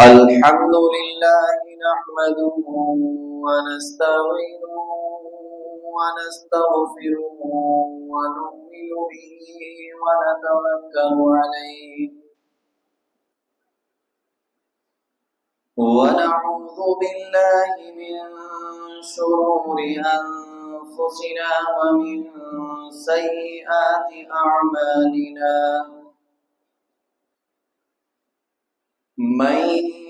الحمد لله نحمده ونستعينه ونستغفره ونؤمن به ونتوكل عليه ونعوذ بالله من شرور أنفسنا ومن سيئات أعمالنا من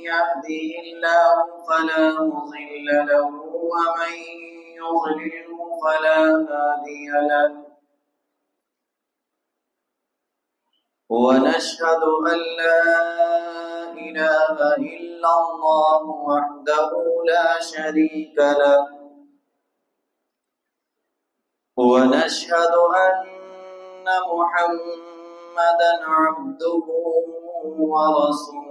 يهده الله فلا مضل له ومن يضلله فلا هادي له ونشهد أن لا إله إلا الله وحده لا شريك له ونشهد أن محمدا عبده ورسوله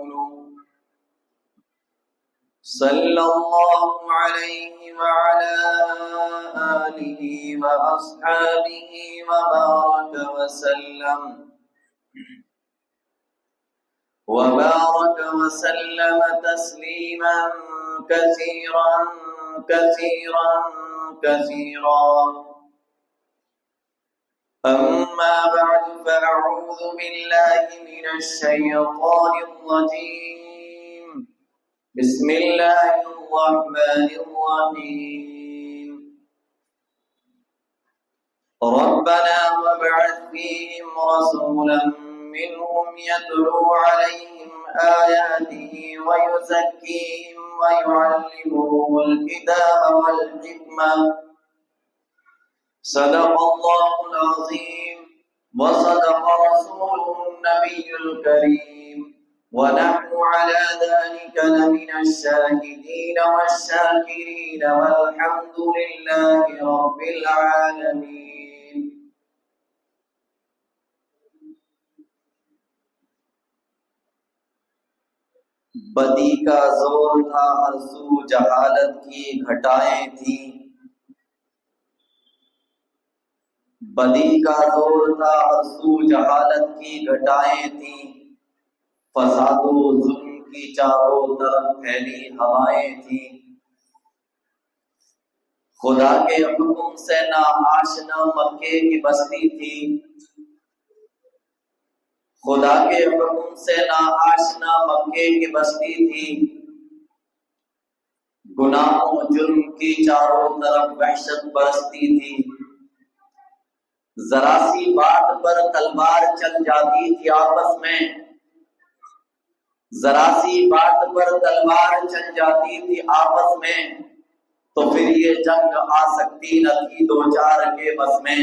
صلى الله عليه وعلى آله وأصحابه وبارك وسلم تسليما كثيرا كثيرا كثيرا أما بعد فأعوذ بالله من الشيطان الرجيم بسم الله الرحمن الرحيم ربنا وابعث فيهم رسولا منهم يتلو عليهم آياته ويزكيهم ويعلمهم الكتاب والحكمة صدق الله العظيم وصدق رسوله النبي الكريم ونحن على ذلك لمن الشاهدين والشاكرين والحمد لله رب العالمين بدی کا زور تھا ہر سو جہالت کی گھٹائیں تھیں بدی کا زور تھا ہر سو جہالت کی گھٹائیں تھیں فساد و ظلم کی چاروں طرف پھیلی ہوائیں تھیں خدا کے حکم سے نا آشنا مکے کی بستی تھی خدا کے حکم سے نا آشنا مکے کی بستی تھی گناہوں جرم کی چاروں طرف وحشت برستی تھی ذرا سی بات پر تلوار چل جاتی تھی آپس میں ذرا سی بات پر تلوار چل جاتی تھی آپس میں تو پھر یہ جنگ آ سکتی نہ تھی دو چار کے بس میں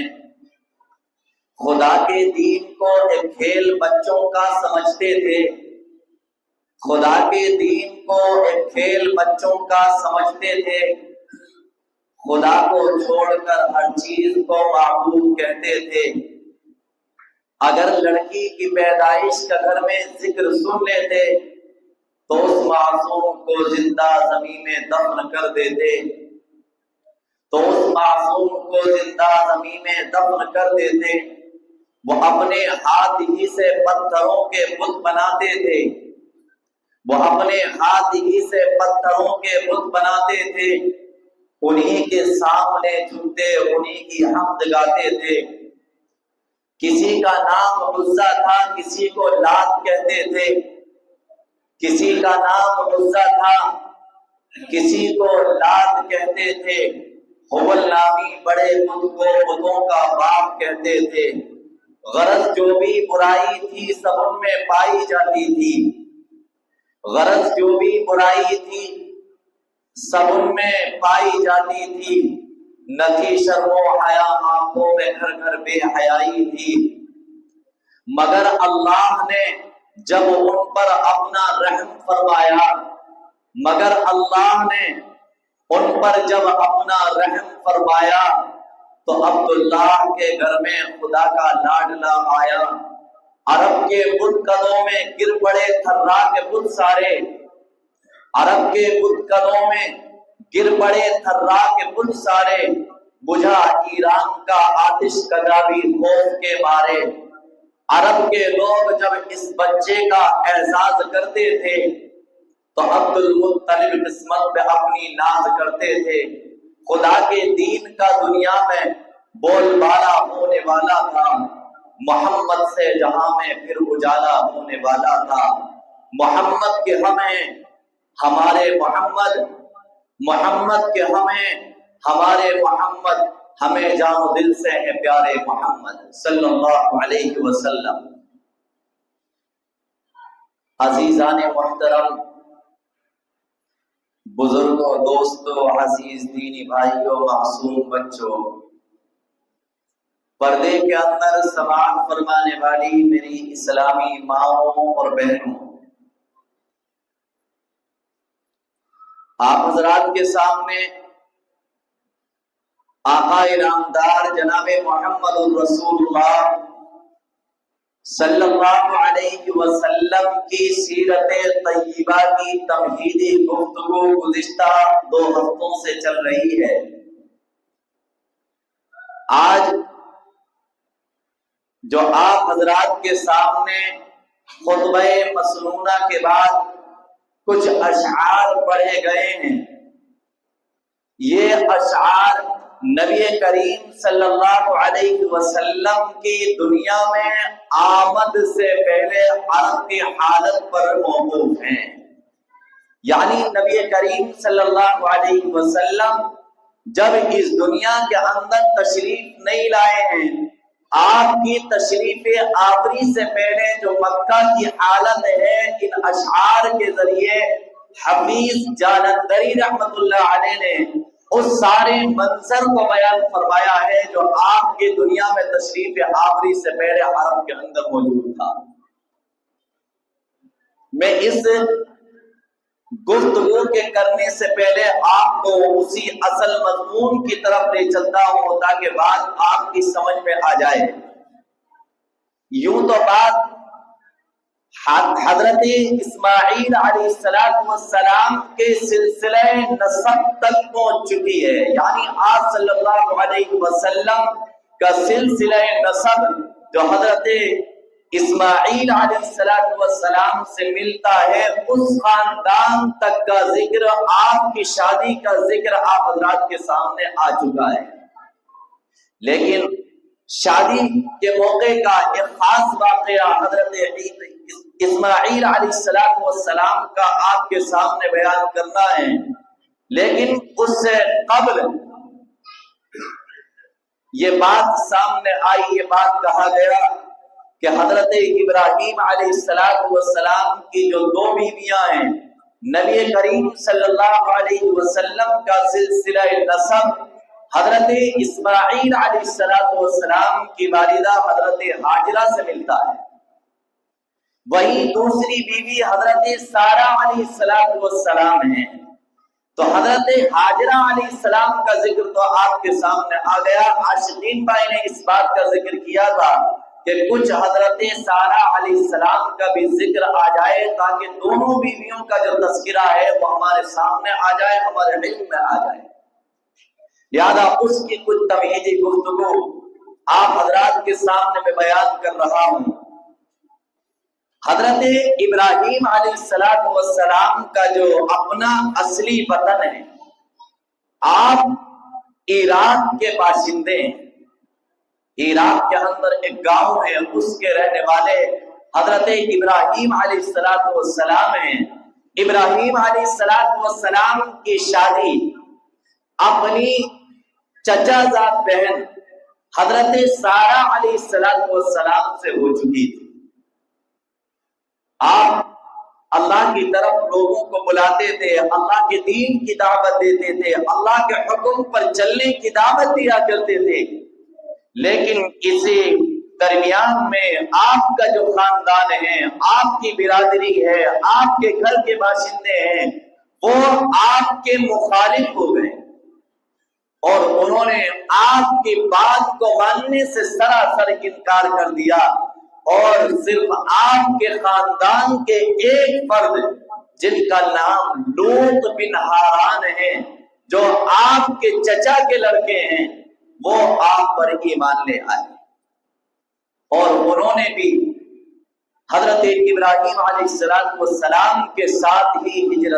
خدا کے دین کو ایک کھیل بچوں کا سمجھتے تھے خدا کے دین کو ایک کھیل بچوں کا سمجھتے تھے خدا کو چھوڑ کر ہر چیز کو معبود کہتے تھے اگر لڑکی کی پیدائش کا گھر میں ذکر سن لیتے تو اس معصوم کو زندہ زمین میں دفن کر دیتے وہ اپنے ہاتھ ہی سے پتھروں کے بت بناتے تھے انہی کے سامنے جھکتے انہی کی حمد گاتے تھے کسی کا نام عزا تھا کسی کو لات کہتے تھے کسی کا نام عزا تھا کسی کو لات کہتے تھے حبل نامی بڑے بت کو بتوں کا باپ کہتے تھے غرض جو بھی برائی تھی سب ان میں پائی جاتی تھی غرض جو بھی برائی تھی سب ان میں پائی جاتی تھی نہ تھی شرم و حیا آنکھوں میں گھر گھر بے حیائی تھی مگر اللہ نے جب ان پر اپنا رحم فرمایا تو عبداللہ کے گھر میں خدا کا لاڈلا آیا عرب کے بت قدوں میں گر پڑے تھرا کے بت سارے بجھا ایران کا آتش کجا بھی خوف کے مارے عرب کے لوگ جب اس بچے کا اعزاز کرتے تھے تو عبد المطلب قسمت پہ اپنی ناز کرتے تھے. خدا کے دین کا دنیا میں بول بالا ہونے والا تھا. محمد سے جہاں میں پھر اجالا ہونے والا تھا. محمد کے ہمیں ہمارے محمد، محمد کے ہمیں ہمارے محمد، ہمیں جان و دل سے ہیں پیارے محمد صلی اللہ علیہ وسلم. عزیزان محترم، بزرگوں، دوستوں، عزیز دینی بھائیوں، معصوم بچوں، پردے کے اندر سماعت فرمانے والی میری اسلامی ماؤں اور بہنوں، آپ حضرات کے سامنے آقا نامدار جناب محمد الرسول اللہ صلی اللہ علیہ وسلم کی سیرت طیبہ کی تمہیدی گفتگو گزشتہ 2 ہفتوں سے چل رہی ہے. آج جو آپ حضرات کے سامنے خطبہ مسنونہ کے بعد کچھ اشعار پڑھے گئے ہیں، یہ اشعار نبی کریم صلی اللہ علیہ وسلم کی دنیا میں آمد سے پہلے عرب کی حالت پر موقوف ہیں. یعنی نبی کریم صلی اللہ علیہ وسلم جب اس دنیا کے اندر تشریف نہیں لائے ہیں، آپ کی تشریف آوری سے پہلے جو مکہ کی حالت ہے، ان اشعار کے ذریعے حفیظ جالندری رحمت اللہ علیہ نے اس سارے منظر کو بیان فرمایا ہے جو آپ کی دنیا میں تشریف آوری سے پہلے عرب کے اندر موجود تھا. میں اس گفتگو کے کرنے سے پہلے آپ کو اسی اصل مضمون کی طرف لے چلتا ہوں تاکہ بات آپ کی سمجھ میں آ جائے. یوں تو بات حضرت اسماعیل علیہ السلام کے سلسلہ نسب تک پہنچ چکی ہے. یعنی آپ صلی اللہ علیہ وسلم کا سلسلہ نسب جو حضرت اسماعیل علیہ السلام سے ملتا ہے، اس خاندان تک کا ذکر، آپ کی شادی کا ذکر آپ حضرات کے سامنے آ چکا ہے. لیکن شادی کے موقع کا ایک خاص واقعہ حضرت اسماعیل علیہ السلام کا آپ کے سامنے بیان کرنا ہے. لیکن اس سے قبل یہ بات سامنے آئی، یہ بات کہا گیا کہ حضرت ابراہیم علیہ السلام کی جو 2 بیویاں ہیں، نبی کریم صلی اللہ علیہ وسلم کا سلسلہ نسب حضرت اسماعیل علیہ السلام کی والدہ حضرت ہاجرہ سے ملتا ہے. وہی دوسری بیوی حضرت سارہ علیہ السلام ہیں. تو حضرت ہاجرہ علیہ السلام کا ذکر تو آپ کے سامنے آ گیا. عاشقین بھائی نے اس بات کا ذکر کیا تھا کہ کچھ حضرت سارہ علیہ السلام کا بھی ذکر آ جائے تاکہ دونوں بیویوں کا جو تذکرہ ہے وہ ہمارے سامنے آ جائے، ہمارے علم میں آ جائے. لہذا اس کی کچھ تمہیدی گفتگو آپ حضرات کے سامنے میں بیان کر رہا ہوں. حضرت ابراہیم علیہ السلام کا جو اپنا اصلی وطن ہے، آپ عراق کے باشندے ہیں. عراق کے اندر ایک گاؤں ہے، اس کے رہنے والے حضرت ابراہیم علیہ السلام ہیں. ابراہیم علیہ السلام کی شادی اپنی چچا زاد بہن حضرت سارہ علیہ السلام سے ہو چکی تھی. آپ اللہ کی طرف لوگوں کو بلاتے تھے، اللہ کے دین کی دعوت دیتے تھے، اللہ کے حکم پر چلنے کی دعوت دیا کرتے تھے. لیکن اسی درمیان میں آپ کا جو خاندان ہے، آپ کی برادری ہے، آپ کے گھر کے باشندے ہیں، وہ آپ کے مخالف ہو گئے اور انہوں نے آپ کی بات کو ماننے سے سراسر انکار کر دیا اور صرف آپ کے خاندان کے ایک فرد جن کا نام لوط بن ہاران ہے، جو آپ کے چچا کے لڑکے ہیں، وہ آپ پر ایمان لے آئے اور انہوں نے بھی حضرت ابراہیم علیہ السلام کے ساتھ ہی ہجرت